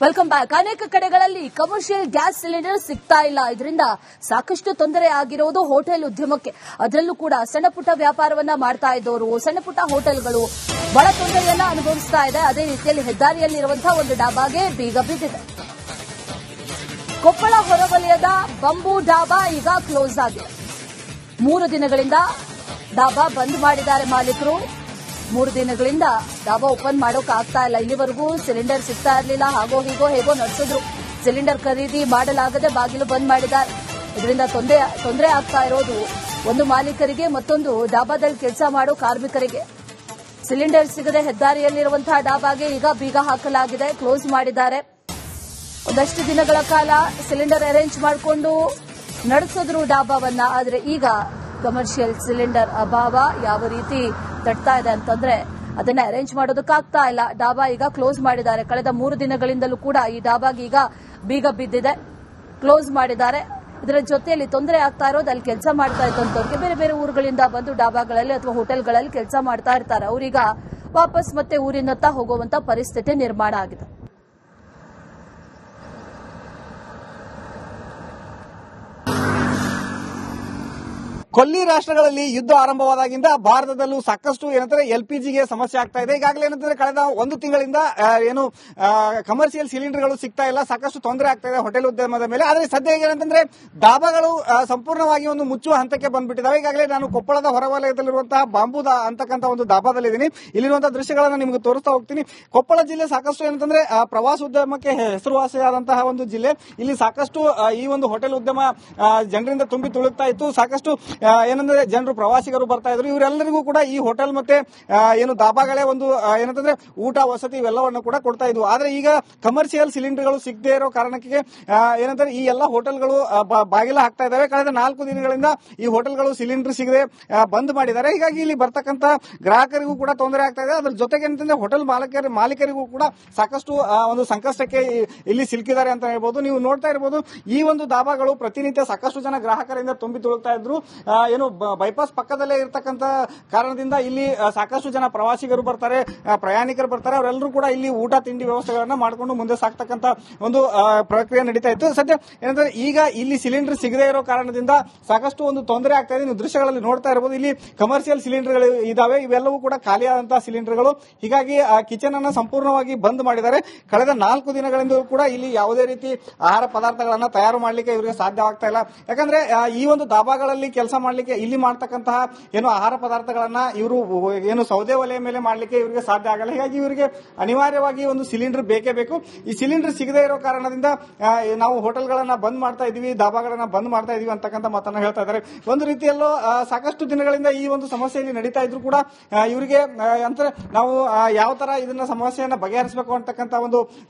Welcome back. ಅನೇಕ ಕಡೆಗಳಲ್ಲಿ commercial gas cylinder ಸಿಗ್ತಾ ಇಲ್ಲ. ಇದರಿಂದ ಸಾಕಷ್ಟು ತೊಂದರೆ ಆಗಿರೋದು ಹೋಟೆಲ್ ಉದ್ಯಮಕ್ಕೆ. ಅದರಲ್ಲೂ ಕೂಡ ಸಣ್ಣ ಪುಟ್ಟ ವ್ಯಾಪಾರವನ್ನ ಮಾಡ್ತಾ ಇದ್ದವರು, ಸಣ್ಣ ಪುಟ್ಟ ಹೋಟೆಲ್ಗಳು ಬಹಳ ತೊಂದರೆಯನ್ನ ಅನುಭವಿಸ್ತಾ ಇದೆ. ಅದೇ ರೀತಿಯಲ್ಲಿ ಹೆದ್ದಾರಿಯಲ್ಲಿರುವಂತಹ ಒಂದು ಡಾಬಾಗೆ ಬೀಗ ಬಿದ್ದಿದೆ. ಕೊಪ್ಪಳ ಹೊರವಲಯದ ಬಂಬೂ ಡಾಬಾ ಈಗ ಕ್ಲೋಸ್ ಆಗಿದೆ. 3 ದಿನಗಳಿಂದ ಡಾಬಾ ಬಂದ್ ಮಾಡಿದ್ದಾರೆ ಮಾಲೀಕರು. 3 ದಿನಗಳಿಂದ ಡಾಬಾ ಓಪನ್ ಮಾಡೋಕೆ ಆಗ್ತಾ ಇಲ್ಲ. ಇಲ್ಲಿವರೆಗೂ ಸಿಲಿಂಡರ್ ಸಿಗ್ತಾ ಇರಲಿಲ್ಲ. ಹೇಗೋ ನಡೆಸಿದ್ರು. ಸಿಲಿಂಡರ್ ಖರೀದಿ ಮಾಡಲಾಗದೆ ಬಾಗಿಲು ಬಂದ್ ಮಾಡಿದ್ದಾರೆ. ಇದರಿಂದ ತೊಂದರೆ ಆಗ್ತಾ ಇರೋದು ಒಂದು ಮಾಲೀಕರಿಗೆ, ಮತ್ತೊಂದು ಡಾಬಾದಲ್ಲಿ ಕೆಲಸ ಮಾಡೋ ಕಾರ್ಮಿಕರಿಗೆ. ಸಿಲಿಂಡರ್ ಸಿಗದೆ ಹೆದ್ದಾರಿಯಲ್ಲಿರುವಂತಹ ಡಾಬಾಗೆ ಈಗ ಬೀಗ ಹಾಕಲಾಗಿದೆ, ಕ್ಲೋಸ್ ಮಾಡಿದ್ದಾರೆ. ಒಂದಷ್ಟು ದಿನಗಳ ಕಾಲ ಸಿಲಿಂಡರ್ ಅರೇಂಜ್ ಮಾಡಿಕೊಂಡು ನಡೆಸಿದ್ರು ಡಾಬಾವನ್ನ. ಆದರೆ ಈಗ ಕಮರ್ಷಿಯಲ್ ಸಿಲಿಂಡರ್ ಅಭಾವ ಯಾವ ರೀತಿ ತಟ್ತಾ ಇದೆ ಅಂತಂದ್ರೆ ಅದನ್ನ ಅರೇಂಜ್ ಮಾಡೋದಕ್ಕಾಗ್ತಾ ಇಲ್ಲ. ಡಾಬಾ ಈಗ ಕ್ಲೋಸ್ ಮಾಡಿದ್ದಾರೆ. ಕಳೆದ 3 ದಿನಗಳಿಂದಲೂ ಕೂಡ ಈ ಡಾಬಾಗೆ ಈಗ ಬೀಗ ಬಿದ್ದಿದೆ, ಕ್ಲೋಸ್ ಮಾಡಿದ್ದಾರೆ. ಇದರ ಜೊತೆಯಲ್ಲಿ ತೊಂದರೆ ಆಗ್ತಾ ಇರೋದು ಅಲ್ಲಿ ಕೆಲಸ ಮಾಡ್ತಾ ಇದ್ದಂತವ್ರಿಗೆ ಬೇರೆ ಬೇರೆ ಊರುಗಳಿಂದ ಬಂದು ಡಾಬಾಗಳಲ್ಲಿ ಅಥವಾ ಹೋಟೆಲ್ಗಳಲ್ಲಿ ಕೆಲಸ ಮಾಡ್ತಾ ಇರ್ತಾರೆ. ಅವರೀಗ ವಾಪಸ್ ಮತ್ತೆ ಊರಿನತ್ತ ಹೋಗುವಂತ ಪರಿಸ್ಥಿತಿ ನಿರ್ಮಾಣ ಆಗಿದೆ. ಕೊಲ್ಲಿ ರಾಷ್ಟ್ರಗಳಲ್ಲಿ ಯುದ್ಧ ಆರಂಭವಾದಾಗಿಂದ ಭಾರತದಲ್ಲೂ ಸಾಕಷ್ಟು ಏನಂದ್ರೆ ಎಲ್ಪಿಜಿಗೆ ಸಮಸ್ಯೆ ಆಗ್ತಾ ಇದೆ. ಈಗಾಗಲೇ ಏನಂತಂದ್ರೆ ಕಳೆದ 1 ತಿಂಗಳಿಂದ ಕಮರ್ಷಿಯಲ್ ಸಿಲಿಂಡರ್ಗಳು ಸಿಗ್ತಾ ಇಲ್ಲ, ಸಾಕಷ್ಟು ತೊಂದರೆ ಆಗ್ತಾ ಇದೆ ಹೋಟೆಲ್ ಉದ್ಯಮದ ಮೇಲೆ. ಆದರೆ ಸದ್ಯ ಏನಂತಂದ್ರೆ ಡಾಬಾಗಳು ಸಂಪೂರ್ಣವಾಗಿ ಒಂದು ಮುಚ್ಚುವ ಹಂತಕ್ಕೆ ಬಂದ್ಬಿಟ್ಟಿದ್ದಾವೆ. ಈಗಾಗಲೇ ನಾನು ಕೊಪ್ಪಳದ ಹೊರವಲಯದಲ್ಲಿರುವಂತಹ ಬಾಂಬುದಾ ಅಂತಕ್ಕಂಥ ಒಂದು ಡಾಬಾದಲ್ಲಿದ್ದೀನಿ. ಇಲ್ಲಿರುವಂತಹ ದೃಶ್ಯಗಳನ್ನು ನಿಮಗೆ ತೋರಿಸ್ತಾ ಹೋಗ್ತೀನಿ. ಕೊಪ್ಪಳ ಜಿಲ್ಲೆ ಸಾಕಷ್ಟು ಏನಂತಂದ್ರೆ ಪ್ರವಾಸೋದ್ಯಮಕ್ಕೆ ಹೆಸರುವಾಸಿಯಾದಂತಹ ಒಂದು ಜಿಲ್ಲೆ. ಇಲ್ಲಿ ಸಾಕಷ್ಟು ಈ ಒಂದು ಹೋಟೆಲ್ ಉದ್ಯಮ ಜನರಿಂದ ತುಂಬಿ ತುಳುಕ್ತಾ ಇತ್ತು. ಸಾಕಷ್ಟು ಏನಂದ್ರೆ ಜನರು ಪ್ರವಾಸಿಗರು ಬರ್ತಾ ಇದ್ರು. ಇವರೆಲ್ಲರಿಗೂ ಕೂಡ ಈ ಹೋಟೆಲ್ ಮತ್ತೆ ಡಾಬಾಗಳೇ ಒಂದು ಏನಂತಂದ್ರೆ ಊಟ ವಸತಿ ಇವೆಲ್ಲವನ್ನು ಕೂಡ ಕೊಡ್ತಾ ಇದ್ವು. ಆದ್ರೆ ಈಗ ಕಮರ್ಷಿಯಲ್ ಸಿಲಿಂಡರ್ಗಳು ಸಿಗದೇ ಇರೋ ಕಾರಣಕ್ಕೆ ಏನಂದ್ರೆ ಈ ಎಲ್ಲ ಹೋಟೆಲ್ಗಳು ಬಾಗಿಲ ಹಾಕ್ತಾ ಇದಾವೆ. ಕಳೆದ 4 ದಿನಗಳಿಂದ ಈ ಹೋಟೆಲ್ಗಳು ಸಿಲಿಂಡರ್ ಸಿಗದೆ ಬಂದ್ ಮಾಡಿದ್ದಾರೆ. ಹೀಗಾಗಿ ಇಲ್ಲಿ ಬರ್ತಕ್ಕಂತ ಗ್ರಾಹಕರಿಗೂ ಕೂಡ ತೊಂದರೆ ಆಗ್ತಾ ಇದೆ. ಅದ್ರ ಜೊತೆಗೆ ಏನಂತಂದ್ರೆ ಹೋಟೆಲ್ ಮಾಲೀಕರಿಗೂ ಕೂಡ ಸಾಕಷ್ಟು ಒಂದು ಸಂಕಷ್ಟಕ್ಕೆ ಇಲ್ಲಿ ಸಿಲುಕಿದ್ದಾರೆ ಅಂತ ಹೇಳ್ಬೋದು. ನೀವು ನೋಡ್ತಾ ಇರಬಹುದು ಈ ಒಂದು ಡಾಬಾಗಳು ಪ್ರತಿನಿತ್ಯ ಸಾಕಷ್ಟು ಜನ ಗ್ರಾಹಕರಿಂದ ತುಂಬಿ ತುಳುಕ್ತಾ ಇದ್ರು. ಬೈಪಾಸ್ ಪಕ್ಕದಲ್ಲೇ ಇರತಕ್ಕಂತ ಕಾರಣದಿಂದ ಇಲ್ಲಿ ಸಾಕಷ್ಟು ಜನ ಪ್ರವಾಸಿಗರು ಬರ್ತಾರೆ, ಪ್ರಯಾಣಿಕರು ಬರ್ತಾರೆ. ಅವರೆಲ್ಲರೂ ಕೂಡ ಇಲ್ಲಿ ಊಟ ತಿಂಡಿ ವ್ಯವಸ್ಥೆಗಳನ್ನ ಮಾಡಿಕೊಂಡು ಮುಂದೆ ಸಾಕ್ತಕ್ಕಂತ ಒಂದು ಪ್ರಕ್ರಿಯೆ ನಡೀತಾ ಇತ್ತು. ಸದ್ಯ ಏನಂದ್ರೆ ಈಗ ಇಲ್ಲಿ ಸಿಲಿಂಡರ್ ಸಿಗದೇ ಇರೋ ಕಾರಣದಿಂದ ಸಾಕಷ್ಟು ಒಂದು ತೊಂದರೆ ಆಗ್ತಾ ಇದೆ. ನೀವು ದೃಶ್ಯಗಳಲ್ಲಿ ನೋಡ್ತಾ ಇರಬಹುದು ಇಲ್ಲಿ ಕಮರ್ಷಿಯಲ್ ಸಿಲಿಂಡರ್ಗಳು ಇದಾವೆ. ಇವೆಲ್ಲವೂ ಕೂಡ ಖಾಲಿಯಾದಂತಹ ಸಿಲಿಂಡರ್ಗಳು. ಹೀಗಾಗಿ ಕಿಚನ್ ಅನ್ನ ಸಂಪೂರ್ಣವಾಗಿ ಬಂದ್ ಮಾಡಿದ್ದಾರೆ. ಕಳೆದ 4 ದಿನಗಳಿಂದ ಕೂಡ ಇಲ್ಲಿ ಯಾವುದೇ ರೀತಿ ಆಹಾರ ಪದಾರ್ಥಗಳನ್ನ ತಯಾರು ಮಾಡಲಿಕ್ಕೆ ಇವರಿಗೆ ಸಾಧ್ಯವಾಗ್ತಾ ಇಲ್ಲ. ಯಾಕಂದ್ರೆ ಈ ಒಂದು ಡಾಬಾಗಳಲ್ಲಿ ಕೆಲಸ ಮಾಡ್ಲಿಕ್ಕೆ ಇಲ್ಲಿ ಮಾಡ್ತಕ್ಕಂತಹ ಆಹಾರ ಪದಾರ್ಥಗಳನ್ನ ಇವರು ಸೌದೆ ಒಲೆಯ ಮೇಲೆ ಮಾಡ್ಲಿಕ್ಕೆ ಇವರಿಗೆ ಸಾಧ್ಯ ಆಗಲ್ಲ. ಹೀಗಾಗಿ ಇವರಿಗೆ ಅನಿವಾರ್ಯವಾಗಿ ಒಂದು ಸಿಲಿಂಡರ್ ಬೇಕೇ ಬೇಕು. ಈ ಸಿಲಿಂಡರ್ ಸಿಗದೇ ಇರೋ ಕಾರಣದಿಂದ ನಾವು ಹೋಟೆಲ್ಗಳನ್ನ ಬಂದ್ ಮಾಡ್ತಾ ಇದೀವಿ, ಡಾಬಾಗಳನ್ನ ಬಂದ್ ಮಾಡ್ತಾ ಇದೀವಿ ಅಂತಕ್ಕಂಥ ಮಾತನ್ನ ಹೇಳ್ತಾ ಇದ್ದಾರೆ. ಒಂದು ರೀತಿಯಲ್ಲೂ ಸಾಕಷ್ಟು ದಿನಗಳಿಂದ ಈ ಒಂದು ಸಮಸ್ಯೆಯಲ್ಲಿ ನಡೀತಾ ಇದ್ರು ಕೂಡ ಇವರಿಗೆ ಅಂದ್ರೆ ನಾವು ಯಾವ ತರ ಇದನ್ನ ಸಮಸ್ಯೆಯನ್ನ ಬಗೆಹರಿಸಬೇಕು ಅಂತಕ್ಕಂಥ ಒಂದು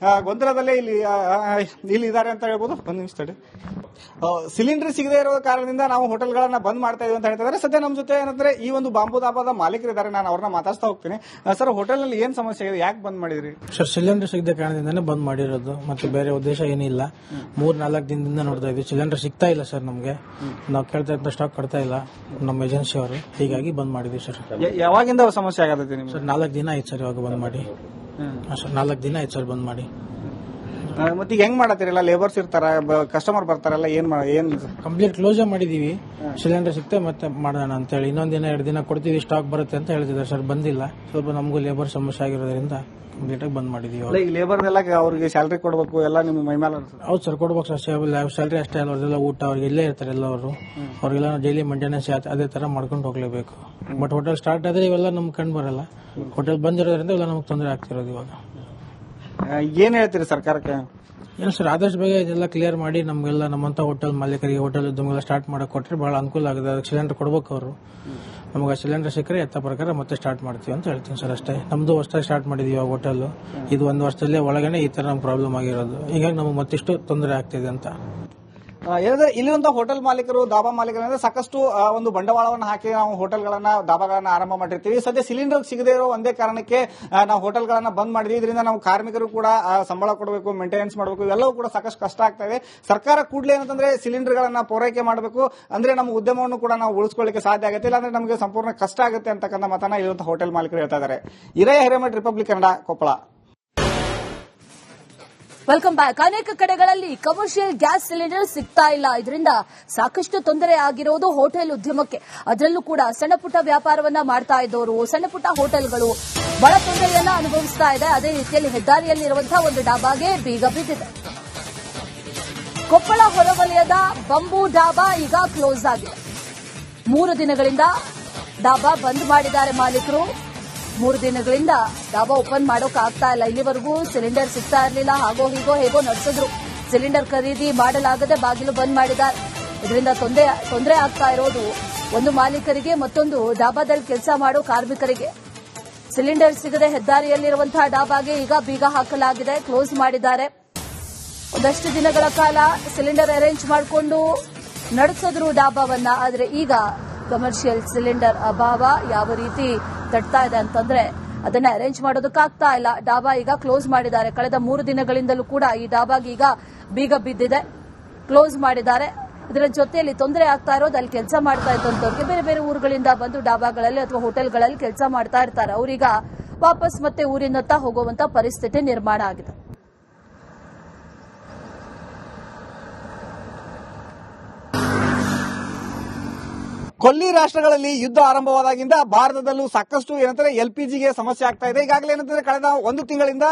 ಗೊಂದಲದಲ್ಲೇ ಇಲ್ಲಿ ಇದ್ದಾರೆ ಅಂತ ಹೇಳ್ಬೋದು. ಒಂದು ನಿಮಿಷ ತಡಿ. ಸಿಲಿಂಡರ್ ಸಿಗದೇ ಇರೋ ಕಾರಣದಿಂದ ನಾವು ಹೋಟೆಲ್ಗಳನ್ನ ಬಂದ್ ಮಾಡ್ತಾ ಇದೀವಿ ಅಂತ ಹೇಳ್ತಿದ್ದಾರೆ. ಸದ್ಯ ನಮ್ಮ ಜೊತೆ ಏನಂದ್ರೆ ಈ ಒಂದು ಬಾಂಬು ಡಾಬಾದ ಮಾಲೀಕರಿದ್ದಾರೆ, ನಾನು ಅವ್ರನ್ನ ಮಾತಾಡ್ತಾ ಹೋಗ್ತೀನಿ. ಸರ್, ಹೋಟೆಲ್ ನಲ್ಲಿ ಏನ್ ಸಮಸ್ಯೆ ಇದೆ, ಯಾಕೆ ಬಂದ್ ಮಾಡಿದ್ರಿ? ಸರ್, ಸಿಲಿಂಡರ್ ಸಿಗದ ಕಾರಣದಿಂದಾನೇ ಬಂದ್ ಮಾಡಿರೋದು, ಮತ್ತೆ ಬೇರೆ ಉದ್ದೇಶ ಏನಿಲ್ಲ. 3-4 ದಿನದಿಂದ ನೋಡ್ತಾ ಇದ್ವಿ, ಸಿಲಿಂಡರ್ ಸಿಗ್ತಾ ಇಲ್ಲ ಸರ್. ನಮ್ಗೆ ನಾವು ಕೇಳ್ತಾ ಇದ್ದ ಸ್ಟಾಕ್ ಕೊಡ್ತಾ ಇಲ್ಲ ನಮ್ಮ ಏಜೆನ್ಸಿ ಅವರು. ಹೀಗಾಗಿ ಬಂದ್ ಮಾಡಿದ್ವಿ ಸರ್. ಯಾವಾಗಿಂದ ಸಮಸ್ಯೆ ಆಗತ್ತೆ ನಿಮ್ಗೆ? ಸರ್, 4 ದಿನ ಆಯ್ತು ಸರ್ ಇವಾಗ ಬಂದ್ ಮಾಡಿ. ಸರ್, 4 ದಿನ ಆಯ್ತು ಸರ್ ಬಂದ್ ಮಾಡಿ. ಮತ್ತೆ ಹೆಂಗ್ ಮಾಡತ್ತೀರಲ್ಲ, ಲೇಬರ್ಸ್ ಇರ್ತಾರ, ಕಸ್ಟಮರ್ ಬರ್ತಾರಲ್ಲ, ಏನ್ ಕಂಪ್ಲೀಟ್ ಕ್ಲೋಸ್ ಮಾಡಿದೀವಿ. ಸಿಲಿಂಡರ್ ಸಿಗ್ತೆ ಮತ್ತೆ ಮಾಡೋಣ ಅಂತ ಹೇಳಿ ಇನ್ನೊಂದ್ ದಿನ 2 ದಿನ ಕೊಡ್ತೀವಿ, ಸ್ಟಾಕ್ ಬರುತ್ತೆ ಅಂತ ಹೇಳ್ತಿದ್ದಾರೆ ಸರ್. ಬಂದಿಲ್ಲ. ಸ್ವಲ್ಪ ನಮಗೂ ಲೇಬರ್ ಸಮಸ್ಯೆ ಆಗಿರೋದ್ರಿಂದ ಕಂಪ್ಲೀಟ್ ಆಗಿ ಬಂದ್ ಮಾಡಿದೀವಿ. ಲೇಬರ್ ಎಲ್ಲ ಅವ್ರಿಗೆ ಸ್ಯಾಲರಿ ಕೊಡಬೇಕು, ಎಲ್ಲ ನಿಮ್ಮ ಮೈ ಮೇಲೆ? ಹೌದು ಸರ್, ಕೊಡ್ಬೇಕು ಸರ್. ಸ್ಯಾಲರಿ ಅಷ್ಟೇ ಅಲ್ಲ, ಅವ್ರದೆಲ್ಲ ಊಟ ಅವ್ರಿಗೆ ಇಲ್ಲೇ ಇರ್ತಾರೆ ಎಲ್ಲವರು. ಅವ್ರಿಗೆಲ್ಲ ಡೈಲಿ ಮೇಂಟೆನೆನ್ಸ್ ಅದೇ ತರ ಮಾಡ್ಕೊಂಡು ಹೋಗ್ಲೇಬೇಕು. ಬಟ್ ಹೋಟೆಲ್ ಸ್ಟಾರ್ಟ್ ಆದ್ರೆ ಇವೆಲ್ಲ ನಮ್ಗೆ ಕಂಡು ಬರಲ್ಲ. ಹೋಟೆಲ್ ಬಂದಿರೋದ್ರಿಂದ ಇವೆಲ್ಲ ನಮ್ಗೆ ತೊಂದರೆ ಆಗ್ತಿರೋದು. ಇವಾಗ ಏನ್ ಹೇಳ್ತೀರಿ ಸರ್ಕಾರಕ್ಕೆ? ಏನು ಸರ್, ಆದಷ್ಟು ಬೇಗ ಇದೆಲ್ಲ ಕ್ಲಿಯರ್ ಮಾಡಿ ನಮಗೆಲ್ಲ ನಮ್ಮಂತ ಹೋಟೆಲ್ ಮಾಲೀಕರಿಗೆ, ಹೋಟೆಲ್ ಉದ್ಯಮಗಳ ಸ್ಟಾರ್ಟ್ ಮಾಡಕ್ ಕೊಟ್ಟರೆ ಬಹಳ ಅನುಕೂಲ ಆಗಿದೆ. ಅದಕ್ಕೆ ಸಿಲಿಂಡರ್ ಕೊಡ್ಬೇಕು ಅವರು. ನಮಗೆ ಸಿಲಿಂಡರ್ ಸಿಕ್ಕರೆ ಎತ್ತ ಪ್ರಕಾರ ಮತ್ತೆ ಸ್ಟಾರ್ಟ್ ಮಾಡ್ತೀವಿ ಅಂತ ಹೇಳ್ತೀನಿ ಸರ್. ಅಷ್ಟೇ. ನಮ್ದು ಹೊಸದಾಗಿ ಸ್ಟಾರ್ಟ್ ಮಾಡಿದೀವಿ ಹೋಟೆಲ್. ಇದು 1 ವರ್ಷದಲ್ಲೇ ಒಳಗಡೆ ಈ ತರ ನಮ್ಗೆ ಪ್ರಾಬ್ಲಮ್ ಆಗಿರೋದು. ಹೀಗಾಗಿ ನಮಗೆ ಮತ್ತಿಷ್ಟು ತೊಂದರೆ ಆಗ್ತಿದೆ ಅಂತ. ಏನಂದ್ರೆ ಇಲ್ಲಿ ಒಂದು ಹೋಟೆಲ್ ಮಾಲೀಕರು, ಡಾಬಾ ಮಾಲೀಕರು ಸಾಕಷ್ಟು ಒಂದು ಬಂಡವಾಳವನ್ನು ಹಾಕಿ ನಾವು ಹೋಟೆಲ್ಗಳನ್ನ, ಡಾಬಾಗಳನ್ನ ಆರಂಭ ಮಾಡಿರ್ತೀವಿ. ಸದ್ಯ ಸಿಲಿಂಡರ್ ಸಿಗದೇ ಇರೋ ಒಂದೇ ಕಾರಣಕ್ಕೆ ನಾವು ಹೋಟೆಲ್ಗಳನ್ನ ಬಂದ್ ಮಾಡಿದ್ವಿ. ಇದರಿಂದ ನಾವು ಕಾರ್ಮಿಕರು ಕೂಡ ಸಂಬಳ ಕೊಡಬೇಕು, ಮೇಂಟೆನೆನ್ಸ್ ಮಾಡಬೇಕು, ಇವೆಲ್ಲವೂ ಕೂಡ ಸಾಕಷ್ಟು ಕಷ್ಟ ಆಗ್ತಾ ಇದೆ. ಸರ್ಕಾರ ಕೂಡಲೇ ಏನಂತಂದ್ರೆ ಸಿಲಿಂಡರ್ಗಳನ್ನ ಪೂರೈಕೆ ಮಾಡಬೇಕು. ಅಂದ್ರೆ ನಮ್ಮ ಉದ್ಯಮವನ್ನು ಕೂಡ ನಾವು ಉಳಿಸ್ಕೊಳ್ಳಿಕ್ಕೆ ಸಾಧ್ಯ ಆಗುತ್ತೆ. ಇಲ್ಲಾಂದ್ರೆ ನಮಗೆ ಸಂಪೂರ್ಣ ಕಷ್ಟ ಆಗುತ್ತೆ ಅಂತಕ್ಕಂಥ ಮಾತನ್ನ ಇರುವಂತಹ ಹೋಟೆಲ್ ಮಾಲೀಕರು ಹೇಳ್ತಾ ಇದ್ದಾರೆ. Hiremath, republic Kannada, Koppal. Welcome back. ಅನೇಕ ಕಡೆಗಳಲ್ಲಿ ಕಮರ್ಷಿಯಲ್ ಗ್ಯಾಸ್ ಸಿಲಿಂಡರ್ ಸಿಗ್ತಾ ಇಲ್ಲ. ಇದರಿಂದ ಸಾಕಷ್ಟು ತೊಂದರೆ ಆಗಿರೋದು ಹೋಟೆಲ್ ಉದ್ಯಮಕ್ಕೆ. ಅದರಲ್ಲೂ ಕೂಡ ಸಣ್ಣ ಪುಟ್ಟ ವ್ಯಾಪಾರವನ್ನ ಮಾಡ್ತಾ ಇದ್ದವರು, ಸಣ್ಣ ಪುಟ್ಟ ಹೋಟೆಲ್ಗಳು ಬಹಳ ತೊಂದರೆಯನ್ನ ಅನುಭವಿಸ್ತಾ ಇದೆ. ಅದೇ ರೀತಿಯಲ್ಲಿ ಹೆದ್ದಾರಿಯಲ್ಲಿರುವಂತಹ ಒಂದು ಡಾಬಾಗೆ ಬೀಗ ಬಿದ್ದಿದೆ. ಕೊಪ್ಪಳ ಹೊರವಲಯದ ಬಂಬೂ ಡಾಬಾ ಈಗ ಕ್ಲೋಸ್ ಆಗಿದೆ. 3 ದಿನಗಳಿಂದ ಡಾಬಾ ಬಂದ್ ಮಾಡಿದ್ದಾರೆ ಮಾಲೀಕರು. 3 ದಿನಗಳಿಂದ ಡಾಬಾ ಓಪನ್ ಮಾಡೋಕ್ ಆಗ್ತಾ ಇಲ್ಲ. ಇಲ್ಲಿವರೆಗೂ ಸಿಲಿಂಡರ್ ಸಿಗ್ತಾ ಇರಲಿಲ್ಲ. ಹಾಗೋ ಹೀಗೋ ಹೇಗೋ ನಡೆಸಿದ್ರು. ಸಿಲಿಂಡರ್ ಖರೀದಿ ಮಾಡಲಾಗದೆ ಬಾಗಿಲು ಬಂದ್ ಮಾಡಿದ್ದಾರೆ. ಇದರಿಂದ ತೊಂದರೆ ಆಗ್ತಾ ಇರೋದು ಒಂದು ಮಾಲೀಕರಿಗೆ, ಮತ್ತೊಂದು ಡಾಬಾದಲ್ಲಿ ಕೆಲಸ ಮಾಡೋ ಕಾರ್ಮಿಕರಿಗೆ. ಸಿಲಿಂಡರ್ ಸಿಗದೆ ಹೆದ್ದಾರಿಯಲ್ಲಿರುವಂತಹ ಡಾಬಾಗೆ ಈಗ ಬೀಗ ಹಾಕಲಾಗಿದೆ, ಕ್ಲೋಸ್ ಮಾಡಿದ್ದಾರೆ. ಒಂದಷ್ಟು ದಿನಗಳ ಕಾಲ ಸಿಲಿಂಡರ್ ಅರೇಂಜ್ ಮಾಡಿಕೊಂಡು ನಡೆಸಿದ್ರು ಡಾಬಾವನ್ನ. ಆದರೆ ಈಗ ಕಮರ್ಷಿಯಲ್ ಸಿಲಿಂಡರ್ ಅಭಾವ ಯಾವ ರೀತಿ ತಡ್ತಾ ಇದೆ ಅಂತಂದ್ರೆ ಅದನ್ನ ಅರೇಂಜ್ ಮಾಡೋದಕ್ಕಾಗ್ತಾ ಇಲ್ಲ. ಡಾಬಾ ಈಗ ಕ್ಲೋಸ್ ಮಾಡಿದ್ದಾರೆ. ಕಳೆದ 3 ದಿನಗಳಿಂದಲೂ ಕೂಡ ಈ ಡಾಬಾಗೆ ಈಗ ಬೀಗ ಬಿದ್ದಿದೆ, ಕ್ಲೋಸ್ ಮಾಡಿದ್ದಾರೆ. ಇದರ ಜೊತೆಯಲ್ಲಿ ತೊಂದರೆ ಆಗ್ತಾ ಇರೋದು ಅಲ್ಲಿ ಕೆಲಸ ಮಾಡ್ತಾ ಇದ್ದಂತವ್ರಿಗೆ ಬೇರೆ ಬೇರೆ ಊರುಗಳಿಂದ ಬಂದು ಡಾಬಾಗಳಲ್ಲಿ ಅಥವಾ ಹೋಟೆಲ್ಗಳಲ್ಲಿ ಕೆಲಸ ಮಾಡ್ತಾ ಇರ್ತಾರೆ. ಅವರೀಗ ವಾಪಸ್ ಮತ್ತೆ ಊರಿನತ್ತ ಹೋಗುವಂತ ಪರಿಸ್ಥಿತಿ ನಿರ್ಮಾಣ ಆಗಿದೆ. ಕೊಲ್ಲಿ ರಾಷ್ಟ್ರಗಳಲ್ಲಿ ಯುದ್ಧ ಆರಂಭವಾದಾಗಿಂದ ಭಾರತದಲ್ಲೂ ಸಾಕಷ್ಟು ಏನಂದ್ರೆ ಎಲ್ಪಿಜಿಗೆ ಸಮಸ್ಯೆ ಆಗ್ತಾ ಇದೆ. ಈಗಾಗಲೇ ಏನಂದ್ರೆ ಕಳೆದ 1 ತಿಂಗಳಿಂದ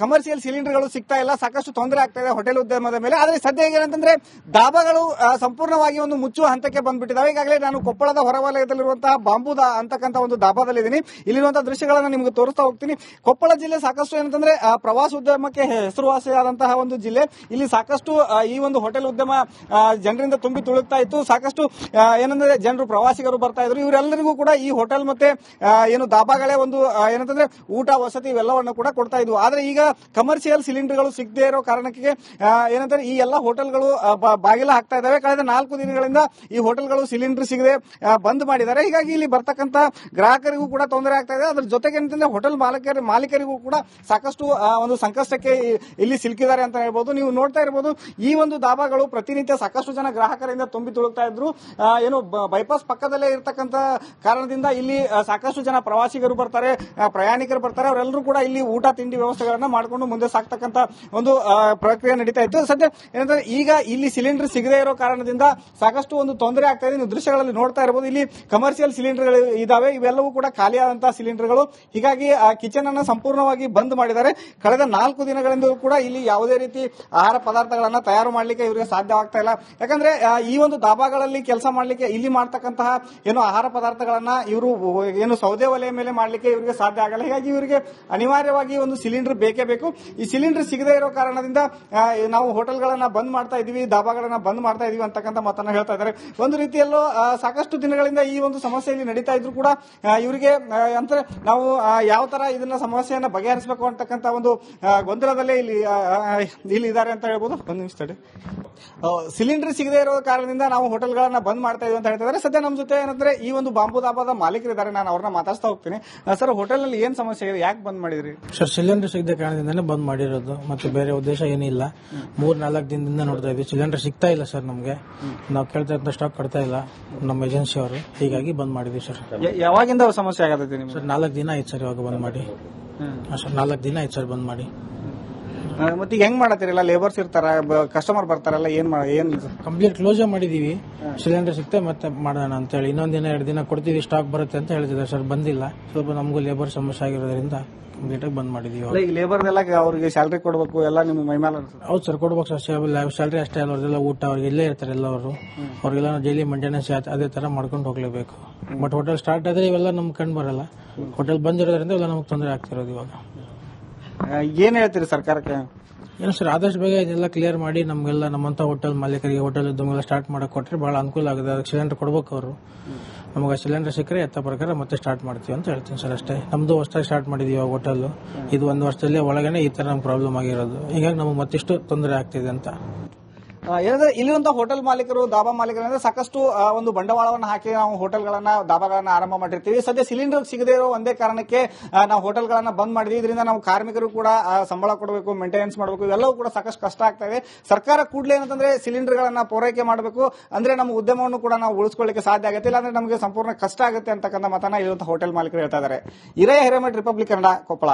ಕಮರ್ಷಿಯಲ್ ಸಿಲಿಂಡರ್ಗಳು ಸಿಗ್ತಾ ಇಲ್ಲ, ಸಾಕಷ್ಟು ತೊಂದರೆ ಆಗ್ತಾ ಇದೆ ಹೋಟೆಲ್ ಉದ್ಯಮದ ಮೇಲೆ. ಆದರೆ ಸದ್ಯ ಏನಂತಂದ್ರೆ ಡಾಬಾಗಳು ಸಂಪೂರ್ಣವಾಗಿ ಒಂದು ಮುಚ್ಚುವ ಹಂತಕ್ಕೆ ಬಂದ್ಬಿಟ್ಟಿದ್ದಾವೆ. ಈಗಾಗಲೇ ನಾನು ಕೊಪ್ಪಳದ ಹೊರವಲಯದಲ್ಲಿರುವಂತಹ ಬಾಂಬುದಾ ಅಂತಕ್ಕಂಥ ಒಂದು ಡಾಬಾದಲ್ಲಿದ್ದೀನಿ. ಇಲ್ಲಿರುವಂತಹ ದೃಶ್ಯಗಳನ್ನು ನಿಮಗೆ ತೋರಿಸ್ತಾ ಹೋಗ್ತೀನಿ. ಕೊಪ್ಪಳ ಜಿಲ್ಲೆ ಸಾಕಷ್ಟು ಏನಂತಂದ್ರೆ ಪ್ರವಾಸೋದ್ಯಮಕ್ಕೆ ಹೆಸರುವಾಸಿಯಾದಂತಹ ಒಂದು ಜಿಲ್ಲೆ. ಇಲ್ಲಿ ಸಾಕಷ್ಟು ಈ ಒಂದು ಹೋಟೆಲ್ ಉದ್ಯಮ ಜನರಿಂದ ತುಂಬಿ ತುಳುಕ್ತಾ ಇತ್ತು. ಸಾಕಷ್ಟು ಏನಂದ್ರೆ ಜನರು ಪ್ರವಾಸಿಗರು ಬರ್ತಾ ಇದ್ರು. ಇವರೆಲ್ಲರಿಗೂ ಕೂಡ ಈ ಹೋಟೆಲ್ ಮತ್ತೆ ಡಾಬಾಗಳೇ ಒಂದು ಏನಂತಂದ್ರೆ ಊಟ ವಸತಿ ಇವೆಲ್ಲವನ್ನು ಕೂಡ ಕೊಡ್ತಾ ಇದ್ವು. ಆದ್ರೆ ಈಗ ಕಮರ್ಷಿಯಲ್ ಸಿಲಿಂಡರ್ಗಳು ಸಿಗದೇ ಇರೋ ಕಾರಣಕ್ಕೆ ಏನಂತಾರೆ ಈ ಎಲ್ಲ ಹೋಟೆಲ್ಗಳು ಬಾಗಿಲ ಹಾಕ್ತಾ ಇದಾವೆ. ಕಳೆದ 4 ದಿನಗಳಿಂದ ಈ ಹೋಟೆಲ್ಗಳು ಸಿಲಿಂಡರ್ ಸಿಗದೆ ಬಂದ್ ಮಾಡಿದ್ದಾರೆ. ಹೀಗಾಗಿ ಇಲ್ಲಿ ಬರ್ತಕ್ಕಂತ ಗ್ರಾಹಕರಿಗೂ ಕೂಡ ತೊಂದರೆ ಆಗ್ತಾ ಇದೆ. ಅದ್ರ ಜೊತೆಗೆ ಏನಂತಂದ್ರೆ ಹೋಟೆಲ್ ಮಾಲೀಕರಿಗೂ ಕೂಡ ಸಾಕಷ್ಟು ಒಂದು ಸಂಕಷ್ಟಕ್ಕೆ ಇಲ್ಲಿ ಸಿಲುಕಿದ್ದಾರೆ ಅಂತ ಹೇಳ್ಬೋದು. ನೀವು ನೋಡ್ತಾ ಇರಬಹುದು ಈ ಒಂದು ಡಾಬಾಗಳು ಪ್ರತಿನಿತ್ಯ ಸಾಕಷ್ಟು ಜನ ಗ್ರಾಹಕರಿಂದ ತುಂಬಿ ತುಳುಕ್ತಾ ಇದ್ರು. ಬೈಪಾಸ್ ಪಕ್ಕದಲ್ಲೇ ಇರತಕ್ಕಂತ ಕಾರಣದಿಂದ ಇಲ್ಲಿ ಸಾಕಷ್ಟು ಜನ ಪ್ರವಾಸಿಗರು ಬರ್ತಾರೆ, ಪ್ರಯಾಣಿಕರು ಬರ್ತಾರೆ. ಅವರೆಲ್ಲರೂ ಕೂಡ ಇಲ್ಲಿ ಊಟ ತಿಂಡಿ ವ್ಯವಸ್ಥೆಗಳನ್ನ ಮಾಡಿಕೊಂಡು ಮುಂದೆ ಸಾಕ್ತಕ್ಕಂತ ಒಂದು ಪ್ರಕ್ರಿಯೆ ನಡೀತಾ ಇತ್ತು. ಸದ್ಯ ಏನಂದ್ರೆ ಈಗ ಇಲ್ಲಿ ಸಿಲಿಂಡರ್ ಸಿಗದೇ ಇರೋ ಕಾರಣದಿಂದ ಸಾಕಷ್ಟು ಒಂದು ತೊಂದರೆ ಆಗ್ತಾ ಇದೆ. ನೀವು ದೃಶ್ಯಗಳಲ್ಲಿ ನೋಡ್ತಾ ಇರಬಹುದು ಇಲ್ಲಿ ಕಮರ್ಷಿಯಲ್ ಸಿಲಿಂಡರ್ಗಳು ಇದಾವೆ. ಇವೆಲ್ಲವೂ ಕೂಡ ಖಾಲಿಯಾದಂತಹ ಸಿಲಿಂಡರ್ಗಳು. ಹೀಗಾಗಿ ಕಿಚನ್ ಅನ್ನ ಸಂಪೂರ್ಣವಾಗಿ ಬಂದ್ ಮಾಡಿದ್ದಾರೆ. ಕಳೆದ 4 ದಿನಗಳಿಂದ ಕೂಡ ಇಲ್ಲಿ ಯಾವುದೇ ರೀತಿ ಆಹಾರ ಪದಾರ್ಥಗಳನ್ನ ತಯಾರು ಮಾಡಲಿಕ್ಕೆ ಇವರಿಗೆ ಸಾಧ್ಯವಾಗ್ತಾ ಇಲ್ಲ. ಯಾಕಂದ್ರೆ ಈ ಒಂದು ಡಾಬಾಗಳಲ್ಲಿ ಕೆಲಸ ಮಾಡ್ಲಿಕ್ಕೆ ಇಲ್ಲಿ ಮಾಡ್ತಕ್ಕಂತಹ ಆಹಾರ ಪದಾರ್ಥಗಳನ್ನ ಇವರು ಸೌದೆ ಒಲೆಯ ಮೇಲೆ ಮಾಡ್ಲಿಕ್ಕೆ ಇವರಿಗೆ ಸಾಧ್ಯ ಆಗಲ್ಲ. ಹೀಗಾಗಿ ಇವರಿಗೆ ಅನಿವಾರ್ಯವಾಗಿ ಒಂದು ಸಿಲಿಂಡರ್ ಬೇಕೇ ಬೇಕು. ಈ ಸಿಲಿಂಡರ್ ಸಿಗದೇ ಇರೋ ಕಾರಣದಿಂದ ನಾವು ಹೋಟೆಲ್ಗಳನ್ನ ಬಂದ್ ಮಾಡ್ತಾ ಇದೀವಿ, ಡಾಬಾಗಳನ್ನ ಬಂದ್ ಮಾಡ್ತಾ ಇದೀವಿ ಅಂತಕ್ಕಂಥ ಮಾತನ್ನ ಹೇಳ್ತಾ ಇದ್ದಾರೆ. ಒಂದು ರೀತಿಯಲ್ಲೂ ಸಾಕಷ್ಟು ದಿನಗಳಿಂದ ಈ ಒಂದು ಸಮಸ್ಯೆ ಇಲ್ಲಿ ನಡೀತಾ ಇದ್ರು ಕೂಡ ಇವರಿಗೆ ಅಂದ್ರೆ ನಾವು ಯಾವ ತರ ಇದನ್ನ ಸಮಸ್ಯೆಯನ್ನ ಬಗೆಹರಿಸಬೇಕು ಅಂತಕ್ಕಂಥ ಒಂದು ಗೊಂದಲದಲ್ಲೇ ಇಲ್ಲಿ ಇದ್ದಾರೆ ಅಂತ ಹೇಳ್ಬೋದು. ಒಂದು ನಿಮಿಷ ತಡಿ. ಸಿಲಿಂಡರ್ ಸಿಗದೇ ಇರೋ ಕಾರಣದಿಂದ ನಾವು ಹೋಟೆಲ್ಗಳನ್ನ ಬಂದ್ ಮಾಡ್ತಾ ಇದೀವಿ ಅಂತ ಹೇಳ್ತಿದ್ದಾರೆ. ಸದ್ಯ ನಮ್ಮ ಜೊತೆ ಏನಂದ್ರೆ ಈ ಒಂದು ಬಾಂಬು ಡಾಬಾದ ಮಾಲೀಕರಿದ್ದಾರೆ, ನಾನು ಅವ್ರನ್ನ ಮಾತಾಡ್ತಾ ಹೋಗ್ತೀನಿ. ಸರ್, ಹೋಟೆಲ್ ನಲ್ಲಿ ಏನ್ ಸಮಸ್ಯೆ ಇದೆ, ಯಾಕೆ ಬಂದ್ ಮಾಡಿದ್ರಿ? ಸರ್, ಸಿಲಿಂಡರ್ ಸಿಗದ ಕಾರಣದಿಂದಾನೇ ಬಂದ್ ಮಾಡಿರೋದು, ಮತ್ತೆ ಬೇರೆ ಉದ್ದೇಶ ಏನಿಲ್ಲ. 3-4 ದಿನದಿಂದ ನೋಡ್ತಾ ಇದ್ವಿ, ಸಿಲಿಂಡರ್ ಸಿಗ್ತಾ ಇಲ್ಲ ಸರ್. ನಮ್ಗೆ ನಾವು ಕೇಳ್ತಾ ಇದ್ದ ಸ್ಟಾಕ್ ಕೊಡ್ತಾ ಇಲ್ಲ ನಮ್ಮ ಏಜೆನ್ಸಿ ಅವರು. ಹೀಗಾಗಿ ಬಂದ್ ಮಾಡಿದ್ವಿ ಸರ್. ಯಾವಾಗಿಂದ ಸಮಸ್ಯೆ ಆಗತೈತಿ ನಿಮ್ಗೆ? ಸರ್, 4 ದಿನ ಆಯ್ತು ಸರ್ ಇವಾಗ ಬಂದ್ ಮಾಡಿ. ಸರ್, 4 ದಿನ ಆಯ್ತು ಸರ್ ಬಂದ್ ಮಾಡಿ. ಮತ್ತೆ ಹೆಂಗ್ ಮಾಡತ್ತೀರಲ್ಲ, ಲೇಬರ್ಸ್ ಇರ್ತಾರ, ಕಸ್ಟಮರ್ ಬರ್ತಾರಲ್ಲ, ಏನ್ ಕಂಪ್ಲೀಟ್ ಕ್ಲೋಸ್ ಮಾಡಿದೀವಿ. ಸಿಲಿಂಡರ್ ಸಿಗ್ತೆ ಮತ್ತೆ ಮಾಡೋಣ ಅಂತ ಹೇಳಿ ಇನ್ನೊಂದ್ ದಿನ 2 ದಿನ ಕೊಡ್ತೀವಿ, ಸ್ಟಾಕ್ ಬರುತ್ತೆ ಅಂತ ಹೇಳ್ತಿದ್ದಾರೆ ಸರ್. ಬಂದಿಲ್ಲ. ಸ್ವಲ್ಪ ನಮಗೂ ಲೇಬರ್ ಸಮಸ್ಯೆ ಆಗಿರೋದ್ರಿಂದ ಕಂಪ್ಲೀಟ್ ಆಗಿ ಬಂದ್ ಮಾಡಿದೀವಿ. ಲೇಬರ್ ಎಲ್ಲ ಅವ್ರಿಗೆ ಸ್ಯಾಲರಿ ಕೊಡಬೇಕು, ಎಲ್ಲ ನಿಮ್ಮ ಮೈಮೇಲೆ? ಹೌದು ಸರ್, ಕೊಡ್ಬೇಕು ಸರ್. ಸ್ಯಾಲರಿ ಅಷ್ಟೇ ಅಲ್ಲ, ಅವ್ರಿಗೆಲ್ಲ ಊಟ ಅವ್ರಿಗೆ ಇಲ್ಲೇ ಇರ್ತಾರೆ ಎಲ್ಲವರು. ಅವ್ರಿಗೆಲ್ಲ ಡೈಲಿ ಮೇಂಟೆನೆನ್ಸ್ ಅದೇ ತರ ಮಾಡ್ಕೊಂಡು ಹೋಗ್ಲೇಬೇಕು. ಬಟ್ ಹೋಟೆಲ್ ಸ್ಟಾರ್ಟ್ ಆದ್ರೆ ಇವೆಲ್ಲ ನಮ್ಗೆ ಕಂಡು ಬರಲ್ಲ. ಹೋಟೆಲ್ ಬಂದಿರೋದ್ರಿಂದ ಇವೆಲ್ಲ ನಮ್ಗೆ ತೊಂದರೆ ಆಗ್ತಿರೋದು. ಇವಾಗ ಏನ್ ಹೇಳ್ತೀರಿ ಸರ್ಕಾರಕ್ಕೆ? ಏನು ಸರ್, ಆದಷ್ಟು ಬೇಗ ಇದೆಲ್ಲ ಕ್ಲಿಯರ್ ಮಾಡಿ ನಮ್ಗೆಲ್ಲ ನಮ್ಮಂತ ಹೋಟೆಲ್ ಮಾಲೀಕರಿಗೆ, ಹೋಟೆಲ್ ಉದ್ಯಮಗಳ ಸ್ಟಾರ್ಟ್ ಮಾಡಕ್ ಕೊಟ್ರೆ ಬಹಳ ಅನುಕೂಲ ಆಗಿದೆ. ಅದಕ್ಕೆ ಸಿಲಿಂಡರ್ ಕೊಡ್ಬೇಕು ಅವರು. ನಮಗೆ ಸಿಲಿಂಡರ್ ಸಿಕ್ಕರೆ ಯಥ ಪ್ರಕಾರ ಮತ್ತೆ ಸ್ಟಾರ್ಟ್ ಮಾಡ್ತೀವಿ ಅಂತ ಹೇಳ್ತೀನಿ ಸರ್. ಅಷ್ಟೇ. ನಮ್ದು ಹೊಸದಾಗಿ ಸ್ಟಾರ್ಟ್ ಮಾಡಿದೀವಿ ಹೋಟೆಲ್. ಇದು 1 ವರ್ಷದಲ್ಲಿ ಒಳಗಡೆ ಈ ತರ ನಮ್ಗೆ ಪ್ರಾಬ್ಲಮ್ ಆಗಿರೋದು. ಹೀಗಾಗಿ ನಮಗೆ ಮತ್ತಿಷ್ಟು ತೊಂದರೆ ಆಗ್ತಿದೆ ಅಂತ. ಏನಂದ್ರೆ ಇಲ್ಲಿರುವಂತಹ ಹೋಟೆಲ್ ಮಾಲೀಕರು, ಡಾಬಾ ಮಾಲೀಕರು ಸಾಕಷ್ಟು ಒಂದು ಬಂಡವಾಳವನ್ನು ಹಾಕಿ ನಾವು ಹೋಟೆಲ್ಗಳನ್ನ, ಡಾಬಾಗಳನ್ನ ಆರಂಭ ಮಾಡಿರ್ತೀವಿ. ಸದ್ಯ ಸಿಲಿಂಡರ್ ಸಿಗದೇ ಇರೋ ಒಂದೇ ಕಾರಣಕ್ಕೆ ನಾವು ಹೋಟೆಲ್ಗಳನ್ನ ಬಂದ್ ಮಾಡಿದ್ವಿ. ಇದರಿಂದ ನಾವು ಕಾರ್ಮಿಕರು ಕೂಡ ಸಂಬಳ ಕೊಡಬೇಕು, ಮೇಂಟೆನೆನ್ಸ್ ಮಾಡಬೇಕು, ಇವೆಲ್ಲವೂ ಕೂಡ ಸಾಕಷ್ಟು ಕಷ್ಟ ಆಗ್ತಾ ಇದೆ. ಸರ್ಕಾರ ಕೂಡಲೇ ಏನಂತಂದ್ರೆ ಸಿಲಿಂಡರ್ಗಳನ್ನ ಪೂರೈಕೆ ಮಾಡಬೇಕು. ಅಂದ್ರೆ ನಮ್ಮ ಉದ್ಯಮವನ್ನು ಕೂಡ ನಾವು ಉಳಿಸ್ಕೊಳ್ಳಿಕ್ಕೆ ಸಾಧ್ಯ ಆಗುತ್ತೆ. ಇಲ್ಲಾಂದ್ರೆ ನಮಗೆ ಸಂಪೂರ್ಣ ಕಷ್ಟ ಆಗುತ್ತೆ ಅಂತಕ್ಕಂಥ ಮಾತನ್ನ ಇರುವಂತಹ ಹೋಟೆಲ್ ಮಾಲೀಕರು ಹೇಳ್ತಾ ಇದ್ದಾರೆ. ಹಿರೇಮಠ, ರಿಪಬ್ಲಿಕ್ ಕನ್ನಡ, ಕೊಪ್ಪಳ.